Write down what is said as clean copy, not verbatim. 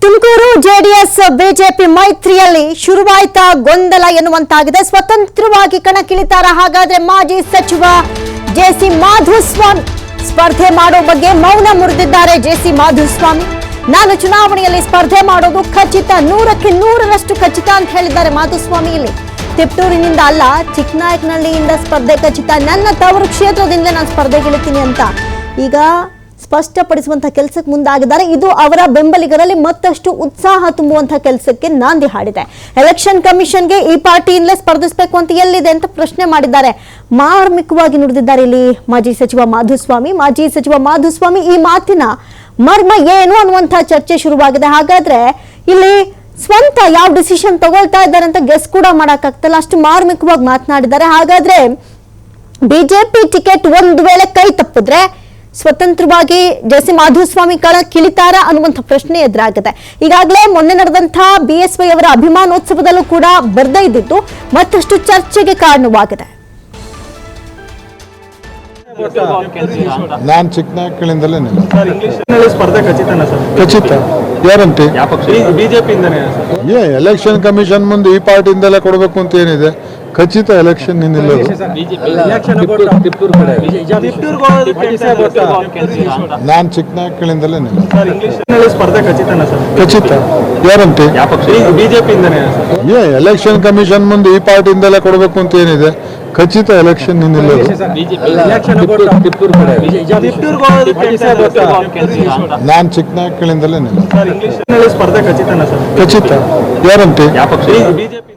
Tumakuru JDS BJP ಮೈತ್ರಿಯಲ್ಲಿ ಶುರುವಾಯ್ತಾ ಗೊಂದಲ ಎನ್ನುವಂತಾಗಿದೆ. ಸ್ವತಂತ್ರವಾಗಿ ಕಣಕ್ಕಿಳಿತಾರ ಹಾಗಾದ್ರೆ ಮಾಜಿ ಸಚಿವ ಜೆಸಿ ಮಾಧುಸ್ವಾಮಿ ಸ್ಪರ್ಧೆ ಮಾಡೋ ಬಗ್ಗೆ ಮೌನ ಮುರಿದಿದ್ದಾರೆ. ಜೆಸಿ ಮಾಧುಸ್ವಾಮಿ ನಾನು ಚುನಾವಣೆಯಲ್ಲಿ ಸ್ಪರ್ಧೆ ಮಾಡೋದು ಖಚಿತ, 100ಕ್ಕೆ 100ರಷ್ಟು ಖಚಿತ ಅಂತ ಹೇಳಿದ್ದಾರೆ ಮಾಧುಸ್ವಾಮಿ. ಇಲ್ಲಿ ತಿಪ್ಟೂರಿನಿಂದ ಅಲ್ಲ, ಚಿಕ್ಕನಾಯಕನಹಳ್ಳಿಯಿಂದ ಸ್ಪರ್ಧೆ ಖಚಿತ, ನನ್ನ ತವರು ಕ್ಷೇತ್ರದಿಂದಲೇ ನಾನು ಸ್ಪರ್ಧೆಗಿಳಿತೀನಿ ಅಂತ ಈಗ ಸ್ಪಷ್ಟಪಡಿಸುವಂತಹ ಕೆಲಸಕ್ಕೆ ಮುಂದಾಗಿದ್ದಾರೆ. ಇದು ಅವರ ಬೆಂಬಲಿಗರಲ್ಲಿ ಮತ್ತಷ್ಟು ಉತ್ಸಾಹ ತುಂಬುವಂತಹ ಕೆಲಸಕ್ಕೆ ನಾಂದಿ ಹಾಡಿದೆ. ಎಲೆಕ್ಷನ್ ಕಮಿಷನ್ಗೆ ಈ ಪಾರ್ಟಿಯಿಂದಲೇ ಸ್ಪರ್ಧಿಸಬೇಕು ಅಂತ ಎಲ್ಲಿದೆ ಅಂತ ಪ್ರಶ್ನೆ ಮಾಡಿದ್ದಾರೆ. ಮಾರ್ಮಿಕವಾಗಿ ನುಡಿದಿದ್ದಾರೆ ಇಲ್ಲಿ ಮಾಜಿ ಸಚಿವ ಮಾಧುಸ್ವಾಮಿ. ಮಾಜಿ ಸಚಿವ ಮಾಧುಸ್ವಾಮಿ ಈ ಮಾತಿನ ಮರ್ಮ ಏನು ಅನ್ನುವಂತಹ ಚರ್ಚೆ ಶುರುವಾಗಿದೆ. ಹಾಗಾದ್ರೆ ಇಲ್ಲಿ ಸ್ವಂತ ಯಾವ ಡಿಸಿಷನ್ ತಗೊಳ್ತಾ ಇದ್ದಾರೆ ಅಂತ ಗೆಸ್ ಕೂಡ ಮಾಡಕ್ಕಾಗ್ತಲ್ಲ, ಅಷ್ಟು ಮಾರ್ಮಿಕವಾಗಿ ಮಾತನಾಡಿದ್ದಾರೆ. ಹಾಗಾದ್ರೆ ಬಿಜೆಪಿ ಟಿಕೆಟ್ ಒಂದು ವೇಳೆ ಕೈ ತಪ್ಪಿದ್ರೆ ಸ್ವತಂತ್ರವಾಗಿ ಜೆಸಿ ಮಾಧುಸ್ವಾಮಿ ಕಣಕ್ಕಿಳಿತಾರ ಅನ್ನುವಂಥ ಪ್ರಶ್ನೆ ಎದುರಾಗಿದೆ. ಈಗಾಗಲೇ ಮೊನ್ನೆ ನಡೆದಂತಹ ಬಿಎಸ್ವೈ ಅವರ ಅಭಿಮಾನೋತ್ಸವದಲ್ಲೂ ಕೂಡ ಬರ್ದೇ ಇದ್ದಿದ್ದು ಮತ್ತಷ್ಟು ಚರ್ಚೆಗೆ ಕಾರಣವಾಗಿದೆ. ನಾನು ಚಿಕ್ಕನಾಯಕಳಿಂದಲೇ ಸ್ಪರ್ಧೆ ಖಚಿತ ಗ್ಯಾರಂಟಿ. ಬಿಜೆಪಿಯಿಂದನೇ ಎಲೆಕ್ಷನ್ ಕಮಿಷನ್ ಮುಂದೆ ಈ ಪಾರ್ಟಿಯಿಂದಲೇ ಕೊಡಬೇಕು ಅಂತ ಏನಿದೆ, ಖಚಿತ ಎಲೆಕ್ಷನ್ ನಿಲ್ಲೋದು. ನಾನು ಚಿಕ್ಕನಾಯಕಳಿಂದಲೇ ಸ್ಪರ್ಧೆ ಖಚಿತ ಗ್ಯಾರಂಟಿ. ಬಿಜೆಪಿಯಿಂದನೇ ಎಲೆಕ್ಷನ್ ಕಮಿಷನ್ ಮುಂದೆ ಈ ಪಾರ್ಟಿಯಿಂದಲೇ ಕೊಡಬೇಕು ಅಂತ ಏನಿದೆ, ಖಚಿತ ಎಲೆಕ್ಷನ್ ನಿಲ್ಲೋದು. ನಾನು ಚಿಕ್ಕನಾಯಕಳಿಂದಲೇ ಸ್ಪರ್ಧೆ ಖಚಿತ ಗ್ಯಾರಂಟಿ.